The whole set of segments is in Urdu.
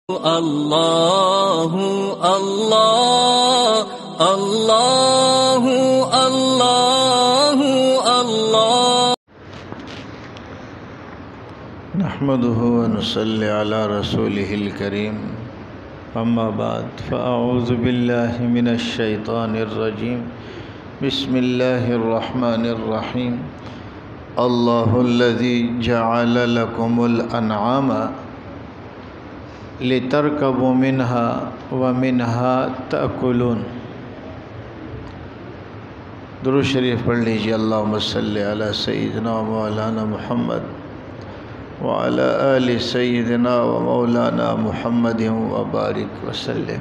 اللہ اللہ اللہ اللہ اللہ نحمده ونصلي على رسوله الكريم اما بعد فاعوذ بالله من الشيطان الرجيم بسم الله الرحمن الرحيم الله الذي جعل لكم الانعام لتركبوا منها ومنها تأكلون۔ درود شریف پڑھ لیجیے۔ اللہم صلی علی سیدنا و مولانا محمد وعلی آل سیدنا و مولانا محمد وبارک وسلم۔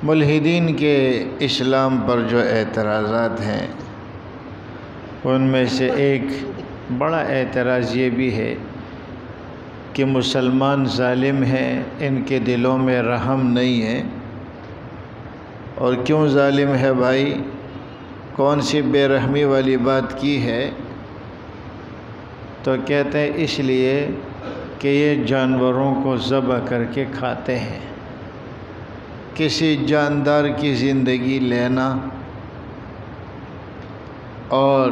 ملحدین کے اسلام پر جو اعتراضات ہیں ان میں سے ایک بڑا اعتراض یہ بھی ہے کہ مسلمان ظالم ہیں، ان کے دلوں میں رحم نہیں ہے۔ اور کیوں ظالم ہے بھائی؟ کون سی بے رحمی والی بات کی ہے؟ تو کہتے ہیں اس لیے کہ یہ جانوروں کو ذبح کر کے کھاتے ہیں۔ کسی جاندار کی زندگی لینا اور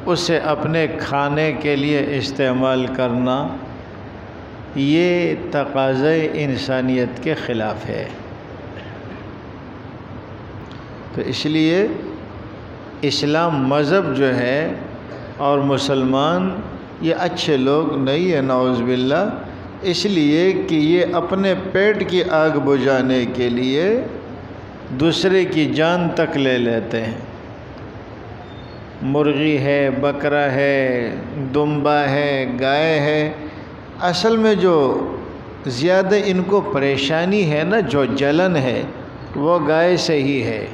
اسے اپنے کھانے کے لیے استعمال کرنا یہ تقاضۂ انسانیت کے خلاف ہے۔ تو اس لیے اسلام مذہب جو ہے اور مسلمان یہ اچھے لوگ نہیں ہیں، نعوذ باللہ، اس لیے کہ یہ اپنے پیٹ کی آگ بجھانے کے لیے دوسرے کی جان تک لے لیتے ہیں۔ مرغی ہے، بکرا ہے، دمبا ہے، گائے ہے، اصل میں جو زیادہ ان کو پریشانی ہے نا، جو جلن ہے وہ گائے سے ہی ہے۔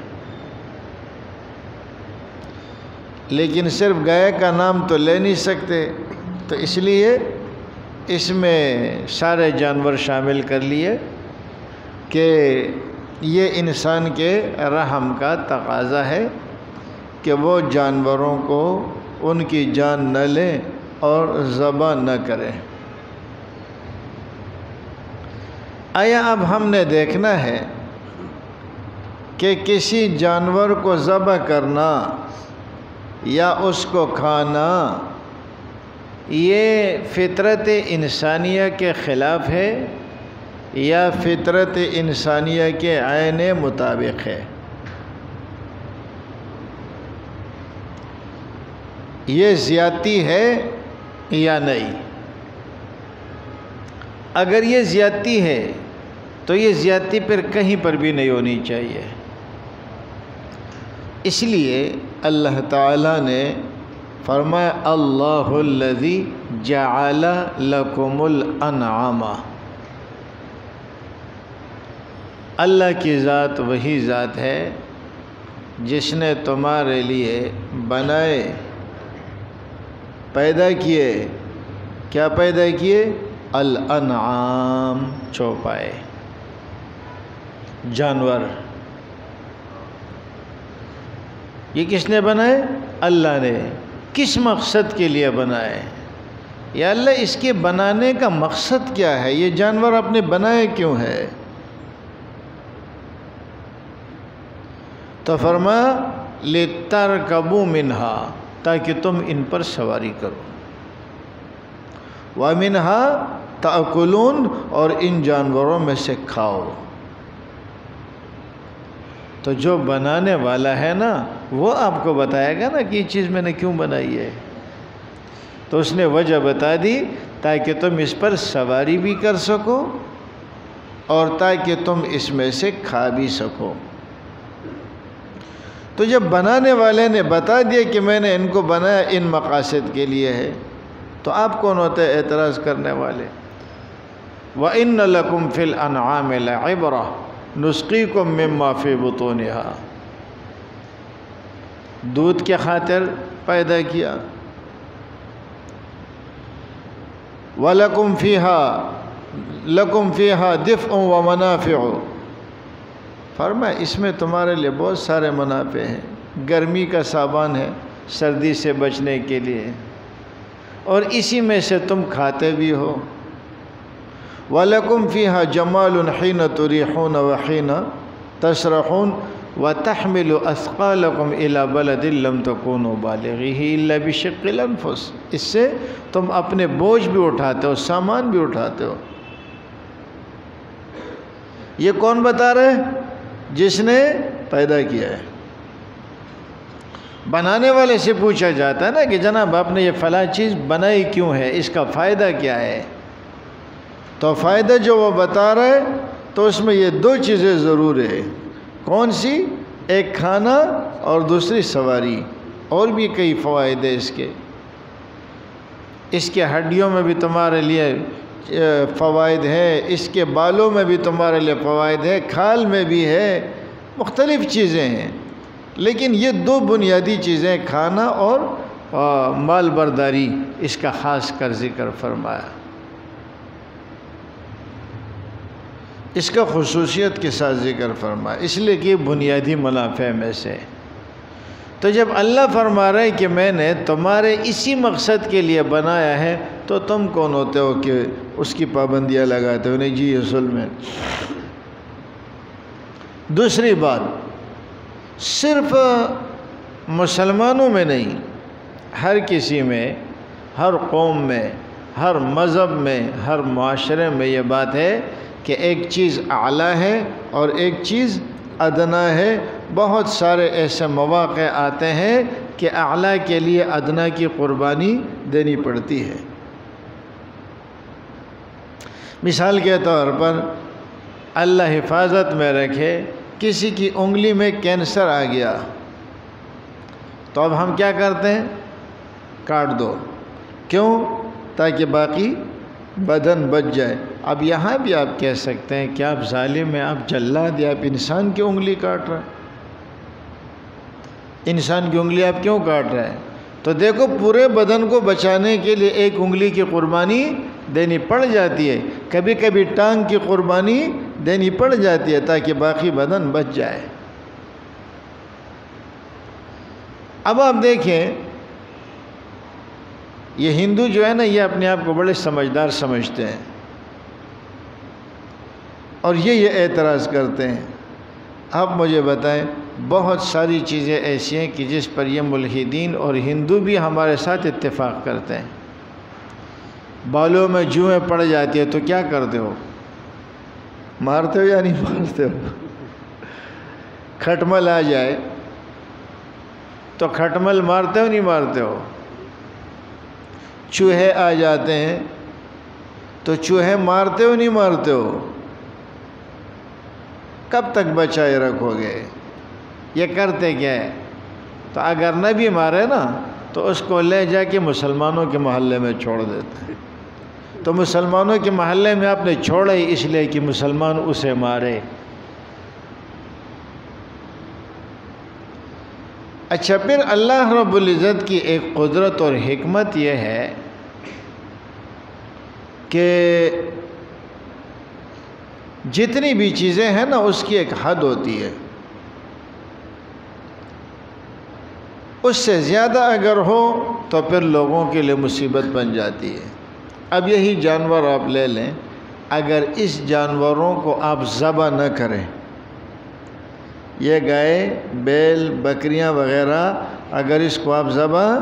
لیکن صرف گائے کا نام تو لے نہیں سکتے، تو اس لیے اس میں سارے جانور شامل کر لیے کہ یہ انسان کے رحم کا تقاضا ہے کہ وہ جانوروں کو ان کی جان نہ لیں اور ذبح نہ کریں۔ آیا اب ہم نے دیکھنا ہے کہ کسی جانور کو ذبح کرنا یا اس کو کھانا یہ فطرت انسانیہ کے خلاف ہے یا فطرت انسانیہ کے عین مطابق ہے؟ یہ زیادتی ہے یا نہیں؟ اگر یہ زیادتی ہے تو یہ زیادتی پھر کہیں پر بھی نہیں ہونی چاہیے۔ اس لیے اللہ تعالیٰ نے فرمایا اللہ الذی جعل لکم الانعام، اللہ کی ذات وہی ذات ہے جس نے تمہارے لیے بنائے، پیدا کیے۔ کیا پیدا کیے؟ الانعام، چوپائے، جانور۔ یہ کس نے بنائے؟ اللہ نے۔ کس مقصد کے لیے بنائے؟ یا اللہ اس کے بنانے کا مقصد کیا ہے؟ یہ جانور آپ نے بنائے کیوں ہے؟ تو فرمایا لِتَرْكَبُوا مِنْهَا، تاکہ تم ان پر سواری کرو، وَمِنْهَا تَأْكُلُونَ، اور ان جانوروں میں سے کھاؤ۔ تو جو بنانے والا ہے نا وہ آپ کو بتائے گا نا کہ یہ چیز میں نے کیوں بنائی ہے۔ تو اس نے وجہ بتا دی تاکہ تم اس پر سواری بھی کر سکو اور تاکہ تم اس میں سے کھا بھی سکو۔ تو جب بنانے والے نے بتا دیا کہ میں نے ان کو بنایا ان مقاصد کے لیے ہے، تو آپ کون ہوتے ہیں اعتراض کرنے والے؟ وَإِنَّ لَكُمْ فِي الْأَنْعَامِ لَعِبْرَةً نُسْقِيكُم مِّمَّا فِي بُطُونِهَا، دودھ کے خاطر پیدا کیا۔ وَلَكُمْ فِيهَا دِفْءٌ وَمَنَافِعُ، فرمایا اس میں تمہارے لیے بہت سارے منافع ہیں۔ گرمی کا سامان ہے سردی سے بچنے کے لیے، اور اسی میں سے تم کھاتے بھی ہو۔ وَلَكُمْ فِيهَا جَمَالٌ حِينَ تُرِيحُونَ وَحِينَ تَسْرَحُونَ وَتَحْمِلُ أَثْقَالَكُمْ إِلَى بَلَدٍ لَمْ تَكُونُوا بَالِغِيهِ إِلَّا بِشِقِّ الْأَنفُسِ، اس سے تم اپنے بوجھ بھی اٹھاتے ہو، سامان بھی اٹھاتے ہو۔ یہ کون بتا رہے ہیں؟ جس نے پیدا کیا ہے۔ بنانے والے سے پوچھا جاتا ہے نا کہ جناب آپ نے یہ فلاں چیز بنائی کیوں ہے، اس کا فائدہ کیا ہے؟ تو فائدہ جو وہ بتا رہا ہے تو اس میں یہ دو چیزیں ضرور ہے۔ کون سی؟ ایک کھانا اور دوسری سواری۔ اور بھی کئی فوائد ہیں اس کے ہڈیوں میں بھی تمہارے لیے فوائد ہے، اس کے بالوں میں بھی تمہارے لیے فوائد ہے، کھال میں بھی ہے، مختلف چیزیں ہیں۔ لیکن یہ دو بنیادی چیزیں کھانا اور مال برداری، اس کا خاص کر ذکر فرمایا، اس کا خصوصیت کے ساتھ ذکر فرمایا، اس لیے کہ بنیادی منافع میں سے۔ تو جب اللہ فرما رہے ہیں کہ میں نے تمہارے اسی مقصد کے لیے بنایا ہے، تو تم کون ہوتے ہو کہ اس کی پابندیاں لگاتے ہو؟ نہیں جی، یہ ظلم ہے۔ دوسری بات، صرف مسلمانوں میں نہیں، ہر کسی میں، ہر قوم میں، ہر مذہب میں، ہر معاشرے میں یہ بات ہے کہ ایک چیز اعلیٰ ہے اور ایک چیز ادنا ہے۔ بہت سارے ایسے مواقع آتے ہیں کہ اعلیٰ کے لیے ادنا کی قربانی دینی پڑتی ہے۔ مثال کے طور پر اللہ حفاظت میں رکھے، کسی کی انگلی میں کینسر آ گیا تو اب ہم کیا کرتے ہیں؟ کاٹ دو۔ کیوں؟ تاکہ باقی بدن بچ جائے۔ اب یہاں بھی آپ کہہ سکتے ہیں کہ آپ ظالم ہیں، آپ جلاد ہیں، آپ انسان کی انگلی کاٹ رہے ہیں۔ انسان کی انگلی آپ کیوں کاٹ رہے ہیں؟ تو دیکھو، پورے بدن کو بچانے کے لیے ایک انگلی کی قربانی دینی پڑ جاتی ہے، کبھی کبھی ٹانگ کی قربانی دینی پڑ جاتی ہے تاکہ باقی بدن بچ جائے۔ اب آپ دیکھیں، یہ ہندو جو ہے نا، یہ اپنے آپ کو بڑے سمجھدار سمجھتے ہیں اور یہ اعتراض کرتے ہیں۔ آپ مجھے بتائیں، بہت ساری چیزیں ایسی ہیں کہ جس پر یہ ملحدین اور ہندو بھی ہمارے ساتھ اتفاق کرتے ہیں۔ بالوں میں جوئیں پڑ جاتی ہے تو کیا کرتے ہو؟ مارتے ہو یا نہیں مارتے ہو؟ کھٹمل آ جائے تو کھٹمل مارتے ہو نہیں مارتے ہو؟ چوہے آ جاتے ہیں تو چوہے مارتے ہو نہیں مارتے ہو؟ کب تک بچائے رکھو گے؟ یہ کرتے کیا ہے؟ تو اگر نہ بھی مارے نا تو اس کو لے جا کے مسلمانوں کے محلے میں چھوڑ دیتے ہیں۔ تو مسلمانوں کے محلے میں آپ نے چھوڑا ہی اس لیے کہ مسلمان اسے مارے۔ اچھا، پھر اللہ رب العزت کی ایک قدرت اور حکمت یہ ہے کہ جتنی بھی چیزیں ہیں نا، اس کی ایک حد ہوتی ہے۔ اس سے زیادہ اگر ہو تو پھر لوگوں کے لیے مصیبت بن جاتی ہے۔ اب یہی جانور آپ لے لیں، اگر اس جانوروں کو آپ ذبح نہ کریں، یہ گائے، بیل، بکریاں وغیرہ، اگر اس کو آپ ذبح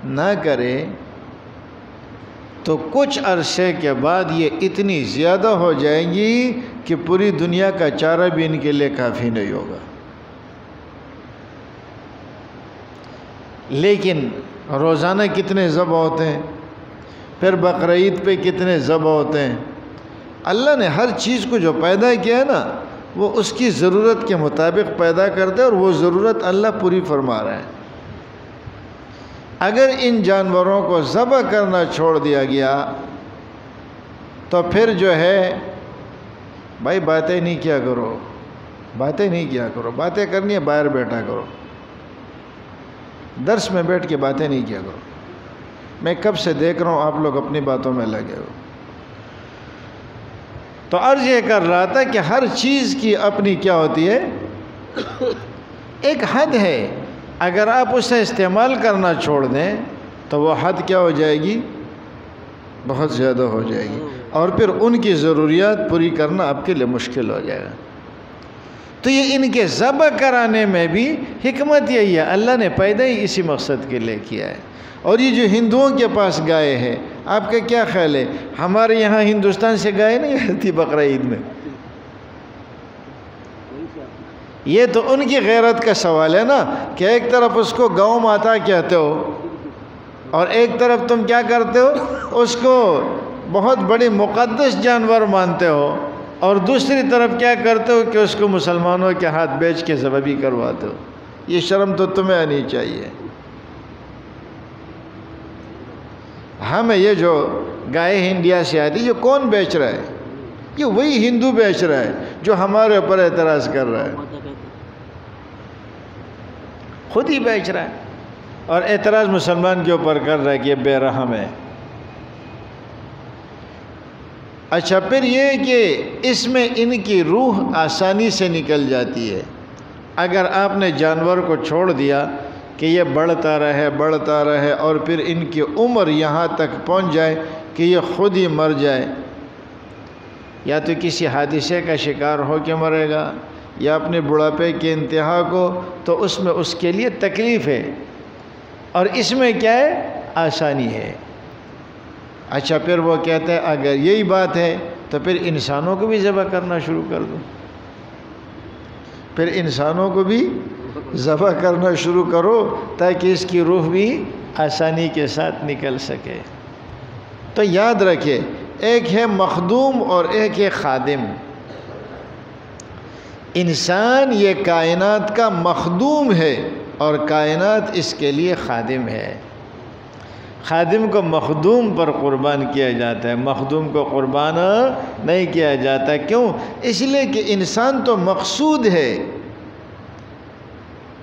نہ کریں تو کچھ عرصے کے بعد یہ اتنی زیادہ ہو جائیں گی کہ پوری دنیا کا چارہ بھی ان کے لیے کافی نہیں ہوگا۔ لیکن روزانہ کتنے ذبح ہوتے ہیں، پھر بقرعید پہ کتنے ذبح ہوتے ہیں۔ اللہ نے ہر چیز کو جو پیدا کیا ہے نا، وہ اس کی ضرورت کے مطابق پیدا کرتے ہیں، اور وہ ضرورت اللہ پوری فرما رہا ہے۔ اگر ان جانوروں کو ذبح کرنا چھوڑ دیا گیا تو پھر جو ہے بھائی باتیں نہیں کیا کرو، باتیں کرنی ہے باہر بیٹھا کرو، درس میں بیٹھ کے باتیں نہیں کیا کرو۔ میں کب سے دیکھ رہا ہوں آپ لوگ اپنی باتوں میں لگے ہو۔ تو عرض یہ کر رہا تھا کہ ہر چیز کی اپنی کیا ہوتی ہے؟ ایک حد ہے۔ اگر آپ اسے استعمال کرنا چھوڑ دیں تو وہ حد کیا ہو جائے گی؟ بہت زیادہ ہو جائے گی، اور پھر ان کی ضروریات پوری کرنا آپ کے لیے مشکل ہو جائے گا۔ تو یہ ان کے ذبح کرانے میں بھی حکمت یہی ہے، اللہ نے پیدا ہی اسی مقصد کے لیے کیا ہے۔ اور یہ جو ہندوؤں کے پاس گائے ہے، آپ کا کیا خیال ہے؟ ہمارے یہاں ہندوستان سے گائے نہیں آتی بقرہ عید میں؟ یہ تو ان کی غیرت کا سوال ہے نا، کہ ایک طرف اس کو گاؤں ماتا کہتے ہو اور ایک طرف تم کیا کرتے ہو، اس کو بہت بڑی مقدس جانور مانتے ہو، اور دوسری طرف کیا کرتے ہو کہ اس کو مسلمانوں کے ہاتھ بیچ کے ذبح بھی کرواتے ہو۔ یہ شرم تو تمہیں آنی چاہیے۔ ہمیں یہ جو گائے انڈیا سے آتی، یہ کون بیچ رہا ہے؟ یہ وہی ہندو بیچ رہا ہے جو ہمارے اوپر اعتراض کر رہا ہے، خود ہی بیچ رہا ہے، اور اعتراض مسلمان کے اوپر کر رہا ہے کہ یہ بے رحم ہے۔ اچھا، پھر یہ کہ اس میں ان کی روح آسانی سے نکل جاتی ہے۔ اگر آپ نے جانور کو چھوڑ دیا کہ یہ بڑھتا رہے اور پھر ان کی عمر یہاں تک پہنچ جائے کہ یہ خود ہی مر جائے، یا تو کسی حادثے کا شکار ہو کے مرے گا، یا اپنے بڑھاپے کے انتہا کو، تو اس میں اس کے لیے تکلیف ہے، اور اس میں کیا ہے؟ آسانی ہے۔ اچھا، پھر وہ کہتے ہیں اگر یہی بات ہے تو پھر انسانوں کو بھی ذبح کرنا شروع کر دو، پھر انسانوں کو بھی ذبح کرنا شروع کرو تاکہ اس کی روح بھی آسانی کے ساتھ نکل سکے۔ تو یاد رکھے، ایک ہے مخدوم اور ایک ہے خادم۔ انسان یہ کائنات کا مخدوم ہے اور کائنات اس کے لیے خادم ہے۔ خادم کو مخدوم پر قربان کیا جاتا ہے، مخدوم کو قربان نہیں کیا جاتا۔ کیوں؟ اس لیے کہ انسان تو مقصود ہے۔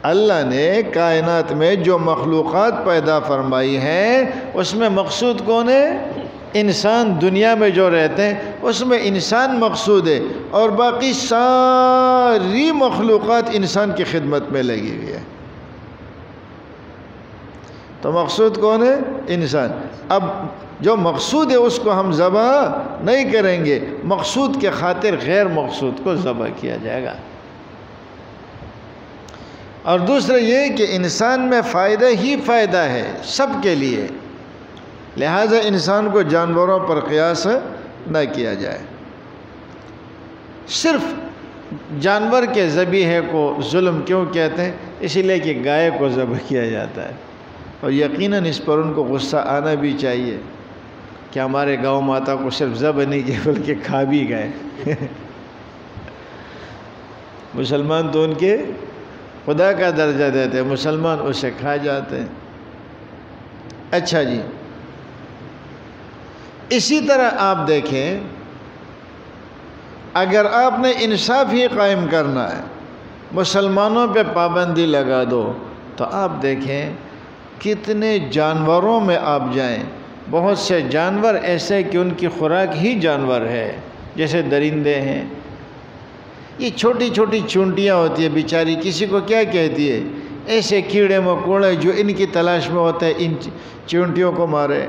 اللہ نے کائنات میں جو مخلوقات پیدا فرمائی ہیں اس میں مقصود کون ہے؟ انسان۔ دنیا میں جو رہتے ہیں اس میں انسان مقصود ہے، اور باقی ساری مخلوقات انسان کی خدمت میں لگی ہوئی ہے۔ تو مقصود کون ہے؟ انسان۔ اب جو مقصود ہے اس کو ہم ذبح نہیں کریں گے، مقصود کے خاطر غیر مقصود کو ذبح کیا جائے گا۔ اور دوسرا یہ کہ انسان میں فائدہ ہی فائدہ ہے سب کے لیے، لہٰذا انسان کو جانوروں پر قیاس نہ کیا جائے۔ صرف جانور کے ذبیحے کو ظلم کیوں کہتے ہیں؟ اسی لیے کہ گائے کو ذبح کیا جاتا ہے، اور یقیناً اس پر ان کو غصہ آنا بھی چاہیے کہ ہمارے گاؤں ماتا کو صرف ذبح نہیں کیا بلکہ کھا بھی گئے۔ مسلمان تو ان کے خدا کا درجہ دیتے ہیں، مسلمان اسے کھا جاتے ہیں۔ اچھا جی، اسی طرح آپ دیکھیں، اگر آپ نے انصاف ہی قائم کرنا ہے، مسلمانوں پہ پابندی لگا دو، تو آپ دیکھیں کتنے جانوروں میں آپ جائیں، بہت سے جانور ایسے کہ ان کی خوراک ہی جانور ہے، جیسے درندے ہیں۔ یہ چھوٹی چھوٹی چونٹیاں ہوتی ہیں، بیچاری کسی کو کیا کہتی ہے؟ ایسے کیڑے مکوڑے جو ان کی تلاش میں ہوتے ہیں، ان چونٹیوں کو مارے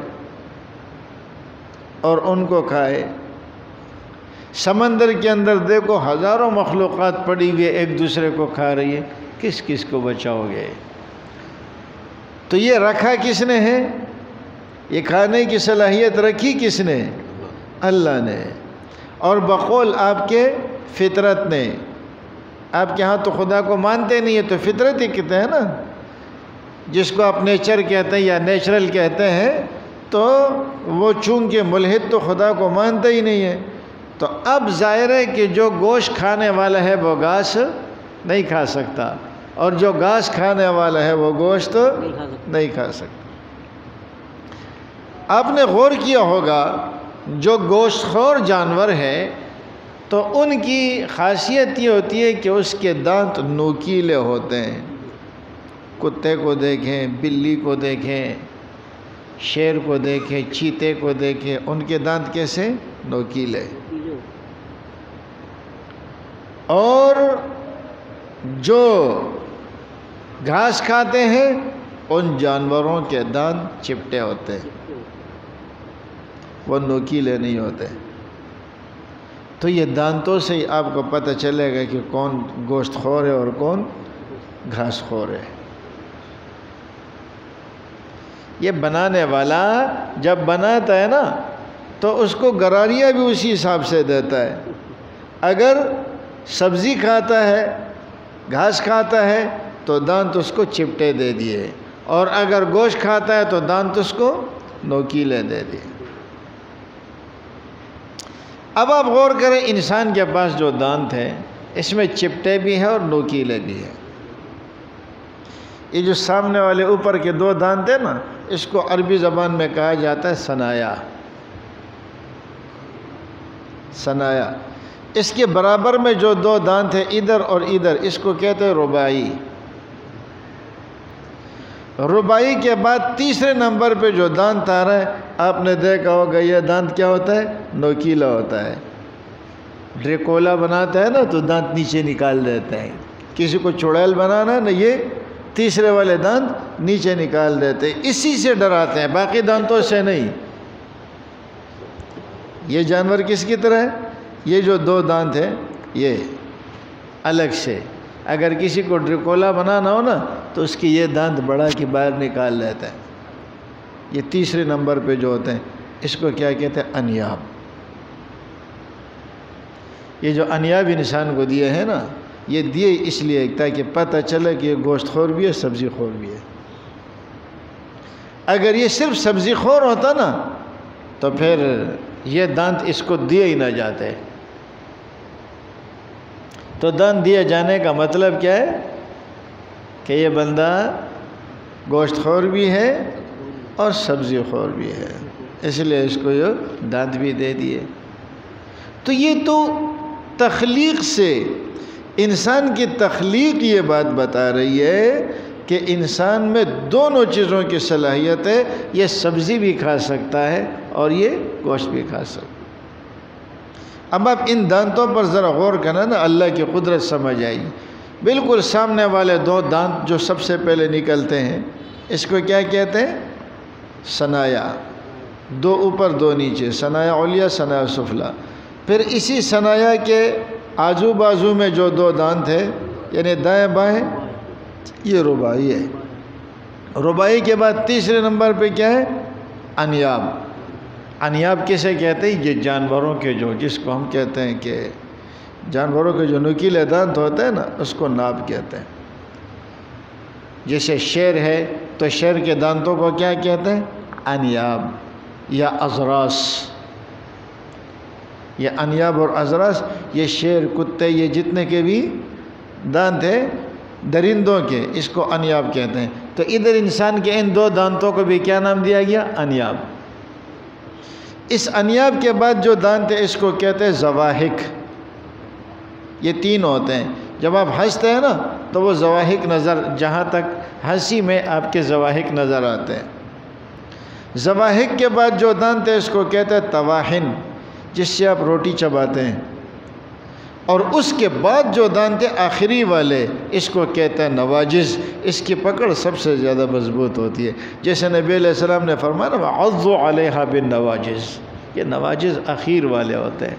اور ان کو کھائے۔ سمندر کے اندر دیکھو ہزاروں مخلوقات پڑی ہوئی ایک دوسرے کو کھا رہی ہے، کس کس کو بچاؤ گے؟ تو یہ رکھا کس نے ہے؟ یہ کھانے کی صلاحیت رکھی کس نے؟ اللہ نے۔ اور بقول آپ کے فطرت نے، آپ کے ہاں تو خدا کو مانتے نہیں ہے تو فطرت ہی کہتے ہیں نا، جس کو آپ نیچر کہتے ہیں یا نیچرل کہتے ہیں، تو وہ چونکہ ملحد تو خدا کو مانتا ہی نہیں ہے، تو اب ظاہر ہے کہ جو گوشت کھانے والا ہے وہ گھاس نہیں کھا سکتا، اور جو گھاس کھانے والا ہے وہ گوشت نہیں کھا سکتا۔ آپ نے غور کیا ہوگا جو گوشت خور جانور ہے تو ان کی خاصیت یہ ہوتی ہے کہ اس کے دانت نوکیلے ہوتے ہیں۔ کتے کو دیکھیں، بلی کو دیکھیں، شیر کو دیکھیں، چیتے کو دیکھیں، ان کے دانت کیسے؟ نوکیلے۔ اور جو گھاس کھاتے ہیں ان جانوروں کے دانت چپٹے ہوتے ہیں۔ وہ نوکیلے نہیں ہوتے۔ تو یہ دانتوں سے ہی آپ کو پتہ چلے گا کہ کون گوشت خور ہے اور کون گھاس خور ہے۔ یہ بنانے والا جب بناتا ہے نا تو اس کو گراریہ بھی اسی حساب سے دیتا ہے۔ اگر سبزی کھاتا ہے، گھاس کھاتا ہے تو دانت اس کو چپٹے دے دیے، اور اگر گوشت کھاتا ہے تو دانت اس کو نوکیلے دے دیے۔ اب آپ غور کریں، انسان کے پاس جو دانت ہے اس میں چپٹے بھی ہیں اور نوکیلے بھی ہیں۔ یہ جو سامنے والے اوپر کے دو دانت ہیں نا، اس کو عربی زبان میں کہا جاتا ہے ثنایا۔ ثنایا۔ اس کے برابر میں جو دو دانت ہیں ادھر اور ادھر، اس کو کہتے ہیں رباعی۔ رباعی کے بعد تیسرے نمبر پہ جو دانت آ رہا ہے، آپ نے دیکھا ہوگا یہ دانت کیا ہوتا ہے؟ نوکیلا ہوتا ہے۔ ڈریکولا بناتا ہے نا تو دانت نیچے نکال دیتا ہے۔ کسی کو چڑیل بنانا ہے نا، یہ تیسرے والے دانت نیچے نکال دیتے ہیں، اسی سے ڈراتے ہیں، باقی دانتوں سے نہیں۔ یہ جانور کس کی طرح ہے؟ یہ جو دو دانت ہیں یہ الگ سے، اگر کسی کو ڈریکولا بنانا ہو نا تو اس کی یہ دانت بڑا کے باہر نکال لیتا ہے۔ یہ تیسرے نمبر پہ جو ہوتے ہیں اس کو کیا کہتے ہیں؟ انیاب۔ یہ جو انیاب انسان کو دیے ہیں نا، یہ دیے اس لیے تاکہ پتہ چلے کہ یہ گوشت خور بھی ہے، سبزی خور بھی ہے۔ اگر یہ صرف سبزی خور ہوتا نا تو پھر یہ دانت اس کو دیے ہی نہ جاتے۔ تو دانت دیے جانے کا مطلب کیا ہے؟ کہ یہ بندہ گوشت خور بھی ہے اور سبزی خور بھی ہے، اس لیے اس کو یہ دانت بھی دے دیے۔ تو یہ تو تخلیق سے، انسان کی تخلیق یہ بات بتا رہی ہے کہ انسان میں دونوں چیزوں کی صلاحیت ہے، یہ سبزی بھی کھا سکتا ہے اور یہ گوشت بھی کھا سکتا ہے۔ اب آپ ان دانتوں پر ذرا غور کرنا نا، اللہ کی قدرت سمجھ آئی۔ بالکل سامنے والے دو دانت جو سب سے پہلے نکلتے ہیں اس کو کیا کہتے ہیں؟ ثنایا۔ دو اوپر دو نیچے، ثنایا علیہ ثنایا سفلا۔ پھر اسی ثنایا کے آجو بازو میں جو دو دانت ہے یعنی دائیں بائیں، یہ رباعی ہے۔ رباعی کے بعد تیسرے نمبر پہ کیا ہے؟ انیاب۔ انیاب کسے کہتے ہیں؟ یہ جانوروں کے جو، جس کو ہم کہتے ہیں کہ جانوروں کے جو نوکیلے دانت ہوتے ہیں نا، اس کو ناب کہتے ہیں۔ جیسے شیر ہے تو شیر کے دانتوں کو کیا کہتے ہیں؟ انیاب یا ازراس۔ یہ انیاب اور ازراس، یہ شیر، کتے، یہ جتنے کے بھی دانت ہیں درندوں کے، اس کو انیاب کہتے ہیں۔ تو ادھر انسان کے ان دو دانتوں کو بھی کیا نام دیا گیا؟ انیاب۔ اس انیاب کے بعد جو دانت ہے اس کو کہتے ہیں زواحک۔ یہ تین ہوتے ہیں۔ جب آپ ہنستے ہیں نا تو وہ زواحک نظر، جہاں تک ہنسی میں آپ کے زواحک نظر آتے ہیں۔ زواحک کے بعد جو دانت ہے اس کو کہتے ہیں تواحن، جس سے آپ روٹی چباتے ہیں۔ اور اس کے بعد جو دانت ہے آخری والے، اس کو کہتے ہیں نواجز۔ اس کی پکڑ سب سے زیادہ مضبوط ہوتی ہے، جیسے نبی علیہ السلام نے فرمایا نا وَعَضُّوا عَلَيْهَا بِالنَّوَاجِزِ، یہ نواجز اخیر والے ہوتے ہیں۔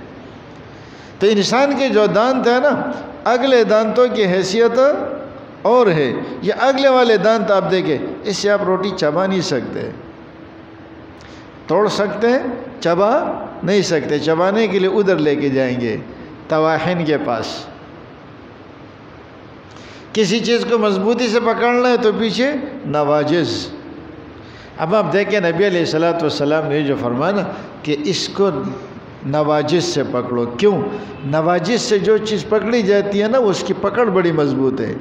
تو انسان کے جو دانت ہیں نا، اگلے دانتوں کی حیثیت اور ہے۔ یہ اگلے والے دانت آپ دیکھیں، اس سے آپ روٹی چبا نہیں سکتے، توڑ سکتے ہیں، چبا نہیں سکتے۔ چبانے کے لیے ادھر لے کے جائیں گے تواحن کے پاس۔ کسی چیز کو مضبوطی سے پکڑنا ہے تو پیچھے نواجز۔ اب آپ دیکھیں نبی علیہ السلام نے جو فرمایا نا کہ اس کو نواجز سے پکڑو۔ کیوں؟ نواجز سے جو چیز پکڑی جاتی ہے نا اس کی پکڑ بڑی مضبوط ہے،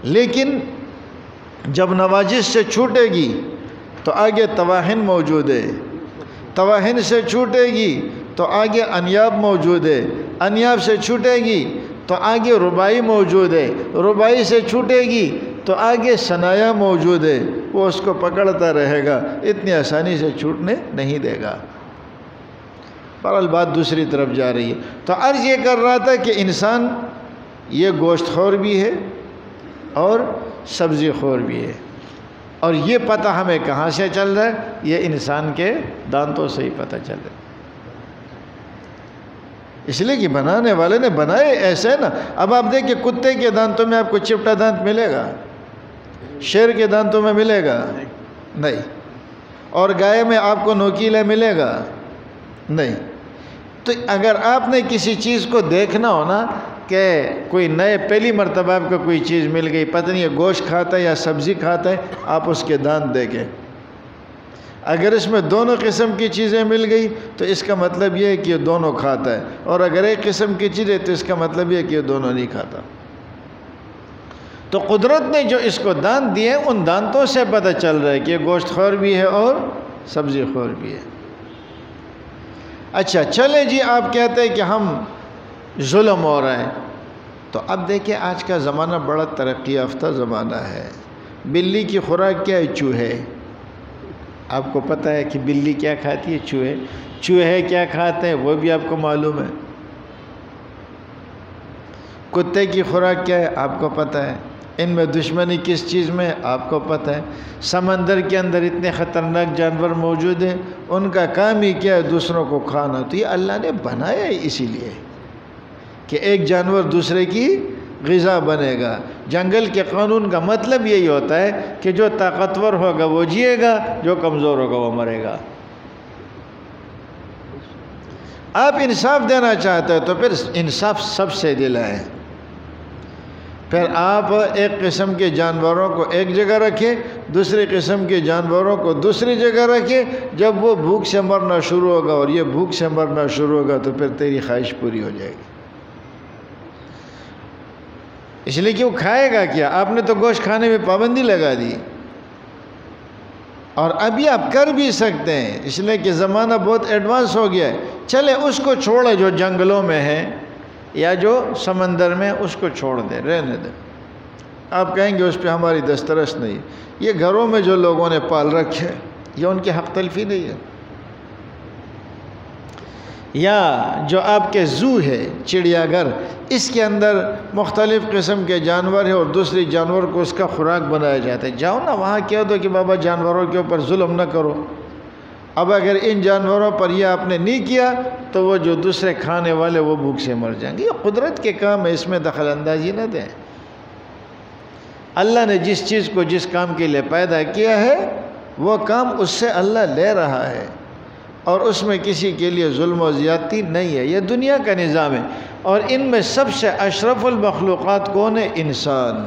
لیکن جب نواجز سے چھوٹے گی تو آگے تواحن موجود ہے، تواحن سے چھوٹے گی تو آگے انیاب موجود ہے، انیاب سے چھوٹے گی تو آگے رباعی موجود ہے، رباعی سے چھوٹے گی تو آگے ثنایا موجود ہے۔ وہ اس کو پکڑتا رہے گا، اتنی آسانی سے چھوٹنے نہیں دے گا۔ بہرحال بات دوسری طرف جا رہی ہے۔ تو عرض یہ کر رہا تھا کہ انسان یہ گوشت خور بھی ہے اور سبزی خور بھی ہے۔ اور یہ پتہ ہمیں کہاں سے چل رہا ہے؟ یہ انسان کے دانتوں سے ہی پتہ چل رہا ہے۔ اس لیے کہ بنانے والے نے بنائے ایسے نا۔ اب آپ دیکھیں کتے کے دانتوں میں آپ کو چپٹا دانت ملے گا؟ شیر کے دانتوں میں ملے گا؟ نہیں۔ اور گائے میں آپ کو نوکیلا ملے گا؟ نہیں۔ تو اگر آپ نے کسی چیز کو دیکھنا ہو نا کہ کوئی نئے پہلی مرتبہ آپ کو کوئی چیز مل گئی، پتہ نہیں یہ گوشت کھاتا ہے یا سبزی کھاتا ہے، آپ اس کے دانت دیکھیں۔ اگر اس میں دونوں قسم کی چیزیں مل گئی تو اس کا مطلب یہ ہے کہ یہ دونوں کھاتا ہے، اور اگر ایک قسم کی چیز ہے تو اس کا مطلب یہ ہے کہ یہ دونوں نہیں کھاتا۔ تو قدرت نے جو اس کو دانت دیے ان دانتوں سے پتہ چل رہا ہے کہ یہ گوشت خور بھی ہے اور سبزی خور بھی ہے۔ اچھا چلے جی، آپ کہتے ہیں کہ ہم ظلم ہو رہا ہے، تو اب دیکھیں آج کا زمانہ بڑا ترقی یافتہ زمانہ ہے۔ بلی کی خوراک کیا ہے؟ چوہے۔ آپ کو پتہ ہے کہ بلی کیا کھاتی ہے؟ چوہے۔ چوہے کیا کھاتے ہیں وہ بھی آپ کو معلوم ہے۔ کتے کی خوراک کیا ہے؟ آپ کو پتہ ہے۔ ان میں دشمنی کس چیز میں؟ آپ کو پتہ ہے۔ سمندر کے اندر اتنے خطرناک جانور موجود ہیں، ان کا کام ہی کیا ہے؟ دوسروں کو کھانا۔ تو یہ اللہ نے بنایا ہے اسی لیے کہ ایک جانور دوسرے کی غذا بنے گا۔ جنگل کے قانون کا مطلب یہی ہوتا ہے کہ جو طاقتور ہوگا وہ جیے گا، جو کمزور ہوگا وہ مرے گا۔ آپ انصاف دینا چاہتے ہیں تو پھر انصاف سب سے دلائیں۔ پھر آپ ایک قسم کے جانوروں کو ایک جگہ رکھیں، دوسری قسم کے جانوروں کو دوسری جگہ رکھیں۔ جب وہ بھوک سے مرنا شروع ہوگا اور یہ بھوک سے مرنا شروع ہوگا تو پھر تیری خواہش پوری ہو جائے گی۔ اس لیے کہ وہ کھائے گا کیا؟ آپ نے تو گوشت کھانے میں پابندی لگا دی، اور ابھی آپ کر بھی سکتے ہیں، اس لیے کہ زمانہ بہت ایڈوانس ہو گیا ہے۔ چلے اس کو چھوڑے جو جنگلوں میں ہے یا جو سمندر میں، اس کو چھوڑ دیں، رہنے دیں۔ آپ کہیں گے اس پہ ہماری دسترس نہیں۔ یہ گھروں میں جو لوگوں نے پال رکھے یہ ان کی حق تلفی نہیں ہے۔ یا جو آپ کے زو ہے، چڑیا گھر، اس کے اندر مختلف قسم کے جانور ہیں اور دوسری جانور کو اس کا خوراک بنایا جاتا ہے، جاؤ نا وہاں کہہ دو کہ بابا جانوروں کے اوپر ظلم نہ کرو۔ اب اگر ان جانوروں پر یہ آپ نے نہیں کیا تو وہ جو دوسرے کھانے والے وہ بھوک سے مر جائیں گے۔ یہ قدرت کے کام ہے، اس میں دخل اندازی نہ دیں۔ اللہ نے جس چیز کو جس کام کے لیے پیدا کیا ہے وہ کام اس سے اللہ لے رہا ہے، اور اس میں کسی کے لیے ظلم و زیادتی نہیں ہے۔ یہ دنیا کا نظام ہے، اور ان میں سب سے اشرف المخلوقات کون ہے؟ انسان۔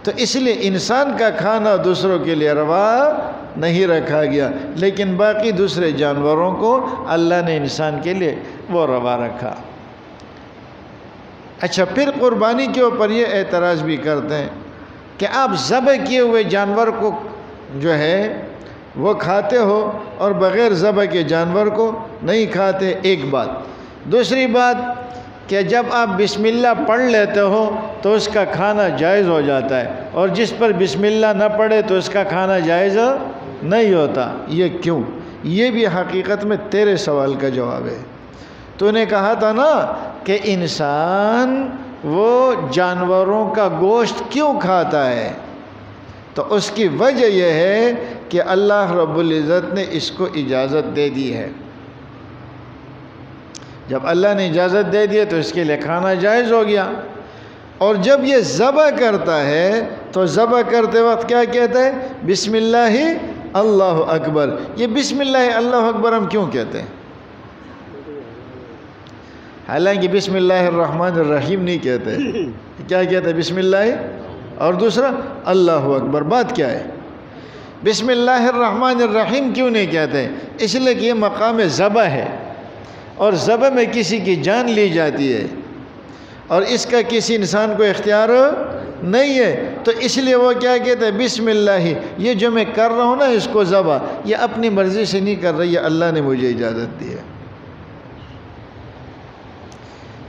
تو اس لیے انسان کا کھانا دوسروں کے لیے روا نہیں رکھا گیا، لیکن باقی دوسرے جانوروں کو اللہ نے انسان کے لیے وہ روا رکھا۔ اچھا پھر قربانی کے اوپر یہ اعتراض بھی کرتے ہیں کہ آپ ذبح کیے ہوئے جانور کو جو ہے وہ کھاتے ہو اور بغیر ذبح کے جانور کو نہیں کھاتے، ایک بات۔ دوسری بات کہ جب آپ بسم اللہ پڑھ لیتے ہو تو اس کا کھانا جائز ہو جاتا ہے، اور جس پر بسم اللہ نہ پڑھے تو اس کا کھانا جائز نہیں ہوتا۔ یہ کیوں؟ یہ بھی حقیقت میں تیرے سوال کا جواب ہے۔ تو نے کہا تھا نا کہ انسان وہ جانوروں کا گوشت کیوں کھاتا ہے، تو اس کی وجہ یہ ہے کہ اللہ رب العزت نے اس کو اجازت دے دی ہے۔ جب اللہ نے اجازت دے دی تو اس کے لیے کھانا جائز ہو گیا۔ اور جب یہ ذبح کرتا ہے تو ذبح کرتے وقت کیا کہتا ہے؟ بسم اللہ اللہ اکبر۔ یہ بسم اللہ اللہ اکبر ہم کیوں کہتے ہیں؟ حالانکہ بسم اللہ الرحمن الرحیم نہیں کہتے، کیا کہتے ہیں؟ بسم اللہ اور دوسرا اللہ اکبر۔ بات کیا ہے؟ بسم اللہ الرحمن الرحیم کیوں نہیں کہتے؟ اس لیے کہ یہ مقام ذبح ہے، اور ذبح میں کسی کی جان لی جاتی ہے، اور اس کا کسی انسان کو اختیار نہیں ہے، تو اس لیے وہ کیا کہتے ہیں؟ بسم اللہ۔ یہ جو میں کر رہا ہوں نا اس کو ذبح، یہ اپنی مرضی سے نہیں کر رہی ہے، اللہ نے مجھے اجازت دی ہے،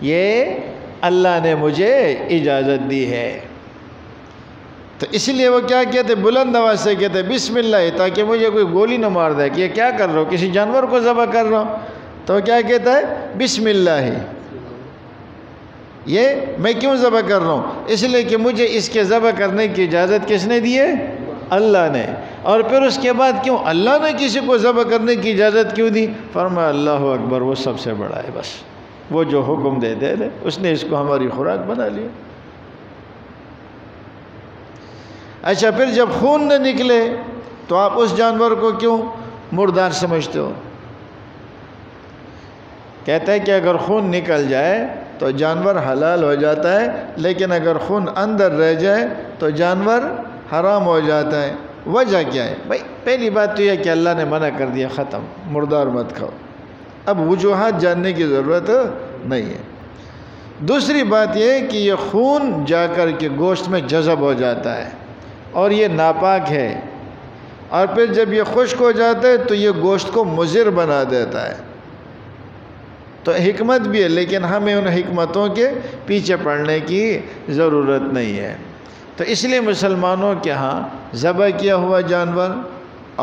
یہ اللہ نے مجھے اجازت دی ہے۔ تو اس لیے وہ کیا کہتے ہیں؟ بلند آواز سے کہتے ہیں بسم اللہ، تاکہ مجھے کوئی گولی نہ مار دے کہ یہ کیا کر رہا ہو، کسی جانور کو ذبح کر رہا ہوں، تو کیا کہتا ہے؟ بسم اللہ۔ یہ میں کیوں ذبح کر رہا ہوں؟ اس لیے کہ مجھے اس کے ذبح کرنے کی اجازت کس نے دی ہے؟ اللہ نے. اور پھر اس کے بعد کیوں اللہ نے کسی کو ذبح کرنے کی اجازت کیوں دی؟ فرمایا اللہ اکبر، وہ سب سے بڑا ہے. بس وہ جو حکم دے دے اس نے اس کو ہماری خوراک بنا لیا. اچھا پھر جب خون نہ نکلے تو آپ اس جانور کو کیوں مردار سمجھتے ہو؟ کہتے ہیں کہ اگر خون نکل جائے تو جانور حلال ہو جاتا ہے، لیکن اگر خون اندر رہ جائے تو جانور حرام ہو جاتا ہے. وجہ کیا ہے؟ بھائی پہلی بات تو یہ کہ اللہ نے منع کر دیا، ختم، مردار مت کھاؤ. اب وجوہات جاننے کی ضرورت نہیں ہے. دوسری بات یہ کہ یہ خون جا کر کے گوشت میں جذب ہو جاتا ہے اور یہ ناپاک ہے، اور پھر جب یہ خشک ہو جاتا ہے تو یہ گوشت کو مضر بنا دیتا ہے. تو حکمت بھی ہے، لیکن ہمیں ان حکمتوں کے پیچھے پڑنے کی ضرورت نہیں ہے. تو اس لیے مسلمانوں کے ہاں ذبح کیا ہوا جانور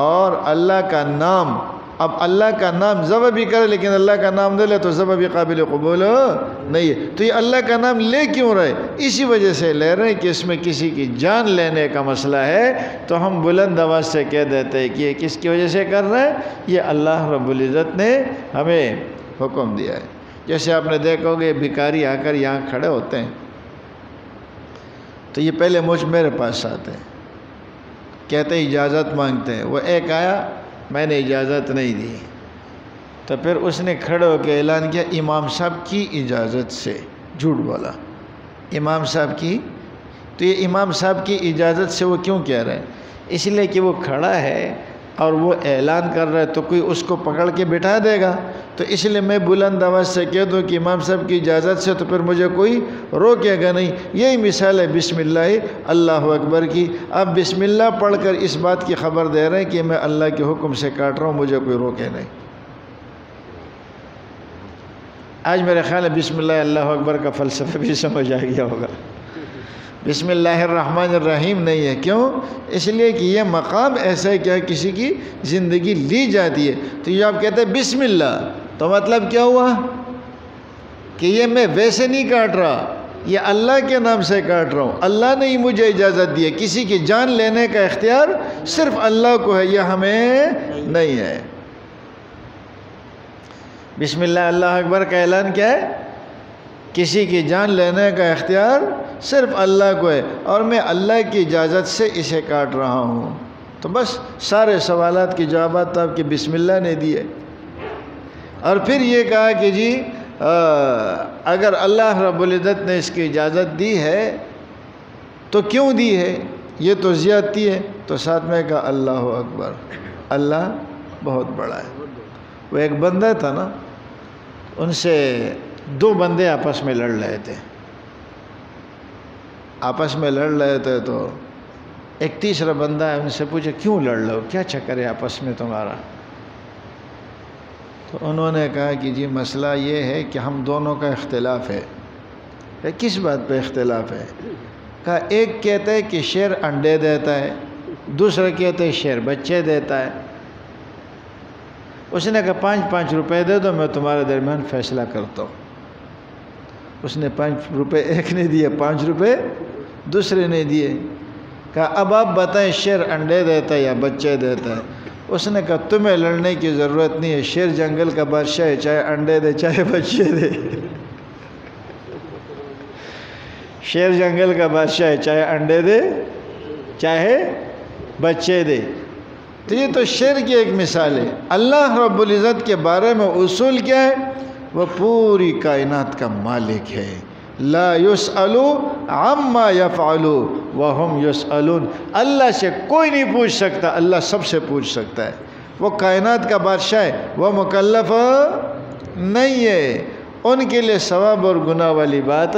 اور اللہ کا نام، اب اللہ کا نام ذبح بھی کرے لیکن اللہ کا نام دے لے تو ذبح بھی قابل قبول نہیں ہے. تو یہ اللہ کا نام لے کیوں رہے؟ اسی وجہ سے لے رہے ہیں کہ اس میں کسی کی جان لینے کا مسئلہ ہے، تو ہم بلند آواز سے کہہ دیتے ہیں کہ یہ کس کی وجہ سے کر رہے ہیں؟ یہ اللہ رب العزت نے ہمیں حکم دیا ہے. جیسے آپ نے دیکھا ہوگا یہ بھکاری آ کر یہاں کھڑے ہوتے ہیں تو یہ پہلے مجھ میرے پاس آتے ہیں، کہتے ہیں اجازت مانگتے ہیں. وہ ایک آیا، میں نے اجازت نہیں دی، تو پھر اس نے کھڑے ہو کے اعلان کیا امام صاحب کی اجازت سے. جھوٹ بولا، امام صاحب کی. تو یہ امام صاحب کی اجازت سے وہ کیوں کہہ رہے ہیں؟ اس لیے کہ وہ کھڑا ہے اور وہ اعلان کر رہا ہے تو کوئی اس کو پکڑ کے بٹھا دے گا. تو اس لیے میں بلند آواز سے کہہ دوں کہ امام صاحب کی اجازت سے، تو پھر مجھے کوئی روکے گا نہیں. یہی مثال ہے بسم اللہ اللہ اکبر کی. اب بسم اللہ پڑھ کر اس بات کی خبر دے رہے ہیں کہ میں اللہ کے حکم سے کاٹ رہا ہوں، مجھے کوئی روکے نہیں. آج میرے خیال ہے بسم اللہ اللہ اکبر کا فلسفہ بھی سمجھ آ گیا ہوگا. بسم اللہ الرحمن الرحیم نہیں ہے. کیوں؟ اس لیے کہ یہ مقام ایسا ہے کہ کسی کی زندگی لی جاتی ہے. تو یہ آپ کہتے ہیں بسم اللہ، تو مطلب کیا ہوا کہ یہ میں ویسے نہیں کاٹ رہا، یہ اللہ کے نام سے کاٹ رہا ہوں. اللہ نے ہی مجھے اجازت دی ہے. کسی کی جان لینے کا اختیار صرف اللہ کو ہے، یہ ہمیں نہیں ہے. بسم اللہ اللہ اکبر کا اعلان کیا ہے؟ کسی کی جان لینے کا اختیار صرف اللہ کو ہے، اور میں اللہ کی اجازت سے اسے کاٹ رہا ہوں. تو بس سارے سوالات کے جوابات تو آپ کے بسم اللہ نے دیے. اور پھر یہ کہا کہ جی اگر اللہ رب العزت نے اس کی اجازت دی ہے تو کیوں دی ہے؟ یہ تو زیادتی ہے. تو ساتھ میں کہا اللہ اکبر، اللہ بہت بڑا ہے. وہ ایک بندہ تھا نا، ان سے دو بندے آپس میں لڑ رہے تھے. آپس میں لڑ رہے تھے تو ایک تیسرا بندہ ہے، ان سے پوچھا کیوں لڑ رہے ہو، کیا چکر ہے آپس میں تمہارا؟ تو انہوں نے کہا کہ جی مسئلہ یہ ہے کہ ہم دونوں کا اختلاف ہے. کس بات پہ اختلاف ہے؟ کہا ایک کہتا ہے کہ شیر انڈے دیتا ہے، دوسرا کہتا ہے شیر بچے دیتا ہے. اس نے کہا 5-5 روپے دے دو، میں تمہارے درمیان فیصلہ کرتا ہوں. اس نے 5 روپے ایک نے دیے، 5 روپے دوسرے نے دیے. کہا اب آپ بتائیں شیر انڈے دیتا ہے یا بچے دیتا ہے؟ اس نے کہا تمہیں لڑنے کی ضرورت نہیں ہے، شیر جنگل کا بادشاہ ہے، چاہے انڈے دے چاہے بچے دے. شیر جنگل کا بادشاہ ہے، چاہے انڈے دے چاہے بچے دے. تو یہ تو شیر کی ایک مثال ہے. اللہ رب العزت کے بارے میں اصول کیا ہے؟ وہ پوری کائنات کا مالک ہے. لا یسأل عما یفعل وہم یسألون. اللہ سے کوئی نہیں پوچھ سکتا، اللہ سب سے پوچھ سکتا ہے. وہ کائنات کا بادشاہ ہے، وہ مکلف نہیں ہے، ان کے لیے ثواب اور گناہ والی بات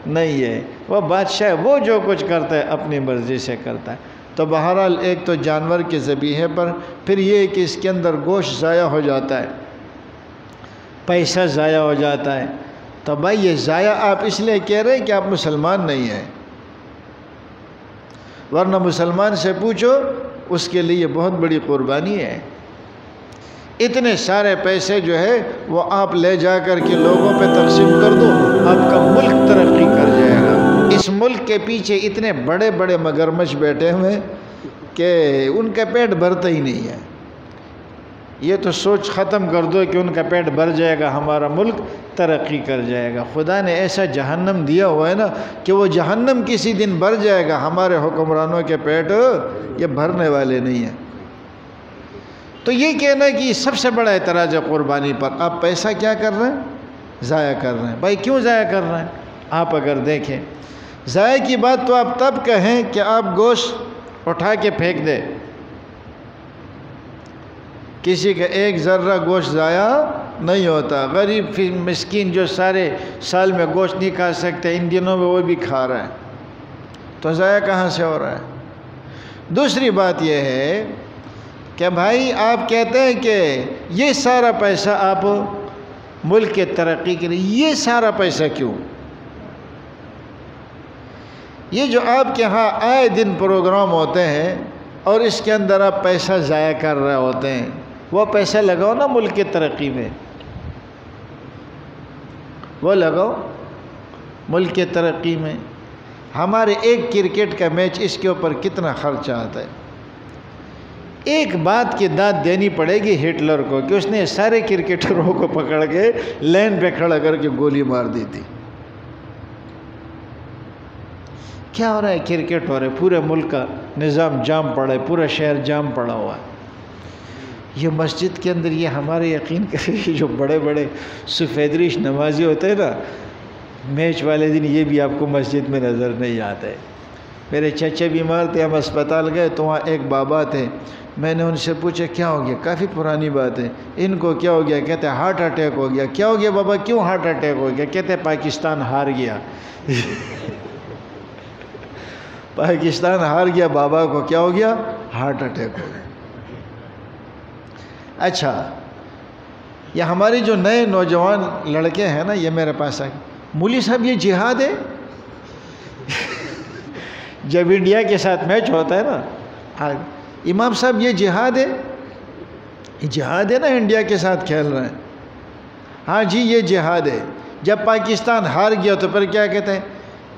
نہیں ہے. وہ بادشاہ ہے، وہ جو کچھ کرتا ہے اپنی مرضی سے کرتا ہے. تو بہرحال ایک تو جانور کے ذبیحے پر، پھر یہ کہ اس کے اندر گوشت ضائع ہو جاتا ہے، پیسہ ضائع ہو جاتا ہے. تو بھائی یہ ضائع آپ اس لیے کہہ رہے ہیں کہ آپ مسلمان نہیں ہیں، ورنہ مسلمان سے پوچھو اس کے لیے بہت بڑی قربانی ہے. اتنے سارے پیسے جو ہے وہ آپ لے جا کر کے لوگوں پہ تقسیم کر دو، آپ کا ملک ترقی کر جائے گا. اس ملک کے پیچھے اتنے بڑے بڑے مگرمچھ بیٹھے ہوئے کہ ان کا پیٹ بھرتا ہی نہیں ہے. یہ تو سوچ ختم کر دو کہ ان کا پیٹ بھر جائے گا ہمارا ملک ترقی کر جائے گا. خدا نے ایسا جہنم دیا ہوا ہے نا کہ وہ جہنم کسی دن بھر جائے گا، ہمارے حکمرانوں کے پیٹ یہ بھرنے والے نہیں ہیں. تو یہ کہنا کہ یہ سب سے بڑا اعتراض ہے قربانی پر. آپ پیسہ کیا کر رہے ہیں؟ ضائع کر رہے ہیں. بھائی کیوں ضائع کر رہے ہیں؟ آپ اگر دیکھیں ضائع کی بات تو آپ تب کہیں کہ آپ گوشت اٹھا کے پھینک دیں. کسی کا ایک ذرہ گوشت ضائع نہیں ہوتا. غریب مسکین جو سارے سال میں گوشت نہیں کھا سکتے، ان دنوں میں وہ بھی کھا رہا ہے، تو ضائع کہاں سے ہو رہا ہے؟ دوسری بات یہ ہے کہ بھائی آپ کہتے ہیں کہ یہ سارا پیسہ آپ ملک کے ترقی کے لیے، یہ سارا پیسہ کیوں؟ یہ جو آپ کے ہاں آئے دن پروگرام ہوتے ہیں اور اس کے اندر آپ پیسہ ضائع کر رہے ہوتے ہیں، وہ پیسہ لگاؤ نا ملک کی ترقی میں، وہ لگاؤ ملک کی ترقی میں. ہمارے ایک کرکٹ کا میچ اس کے اوپر کتنا خرچہ آتا ہے. ایک بات کی داد دینی پڑے گی ہٹلر کو کہ اس نے سارے کرکٹروں کو پکڑ کے لین پہ کھڑا کر کے گولی مار دی تھی. کیا ہو رہا ہے؟ کرکٹ ہو رہا ہے، پورے ملک کا نظام جام پڑا ہے، پورا شہر جام پڑا ہوا ہے. یہ مسجد کے اندر یہ ہمارے یقین کرے جو بڑے بڑے سفید ریش نمازی ہوتے ہیں نا، میچ والے دن یہ بھی آپ کو مسجد میں نظر نہیں آتے. میرے چچے بیمار تھے، ہم اسپتال گئے تو وہاں ایک بابا تھے. میں نے ان سے پوچھا کیا ہو گیا؟ کافی پرانی بات ہے. ان کو کیا ہو گیا؟ کہتے ہارٹ اٹیک ہو گیا. کیا ہو گیا بابا؟ کیوں ہارٹ اٹیک ہو گیا؟ کہتے پاکستان ہار گیا. پاکستان ہار گیا، بابا کو کیا ہو گیا؟ ہارٹ اٹیک ہو گیا. اچھا، یہ ہمارے جو نئے نوجوان لڑکے ہیں نا، یہ میرے پاس آئے، مولوی صاحب یہ جہاد ہے. جب انڈیا کے ساتھ میچ ہوتا ہے نا، امام صاحب یہ جہاد ہے. یہ جہاد ہے نا، انڈیا کے ساتھ کھیل رہے ہیں. ہاں جی یہ جہاد ہے. جب پاکستان ہار گیا تو پھر کیا کہتے ہیں؟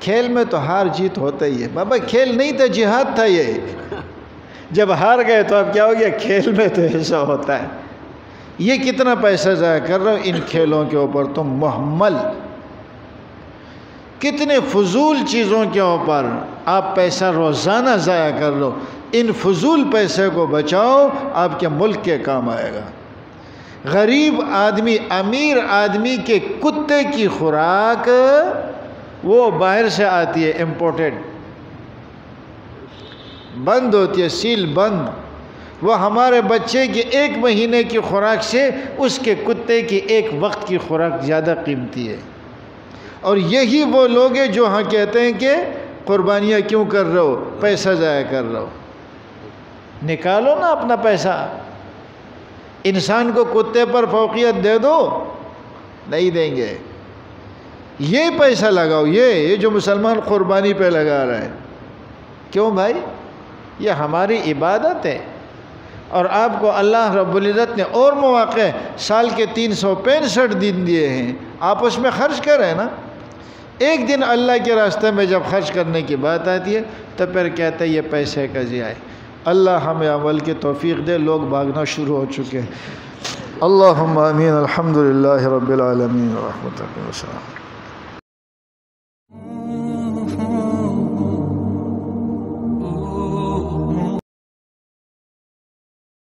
کھیل میں تو ہار جیت ہوتا ہی ہے. بابا کھیل نہیں تھا، جہاد تھا. یہ جب ہار گئے تو اب کیا ہو گیا؟ کھیل میں تو ایسا ہوتا ہے. یہ کتنا پیسہ ضائع کر رہے ہو ان کھیلوں کے اوپر تم محمل. کتنے فضول چیزوں کے اوپر آپ پیسہ روزانہ ضائع کر لو. ان فضول پیسے کو بچاؤ، آپ کے ملک کے کام آئے گا. غریب آدمی، امیر آدمی کے کتے کی خوراک وہ باہر سے آتی ہے، امپورٹڈ، بند ہوتی ہے، سیل بند. وہ ہمارے بچے کے 1 مہینے کی خوراک سے اس کے کتے کی 1 وقت کی خوراک زیادہ قیمتی ہے. اور یہی وہ لوگ ہیں جو ہاں کہتے ہیں کہ قربانیاں کیوں کر رہے ہو؟ پیسہ ضائع کر رہے ہو. نکالو نا اپنا پیسہ. انسان کو کتے پر فوقیت دے دو، نہیں دیں گے. یہ پیسہ لگاؤ، یہ جو مسلمان قربانی پہ لگا رہا ہے. کیوں بھائی؟ یہ ہماری عبادت ہے. اور آپ کو اللہ رب العزت نے اور مواقع سال کے 365 دن دیے ہیں، آپ اس میں خرچ کریں نا. ایک دن اللہ کے راستے میں جب خرچ کرنے کی بات آتی ہے تو پھر کہتے ہیں یہ پیسے کا ضیاع ہے. اللہ ہمیں عمل کی توفیق دے. لوگ بھاگنا شروع ہو چکے ہیں. اللہم آمین. الحمدللہ رب العالمین. رحمتک و سلام.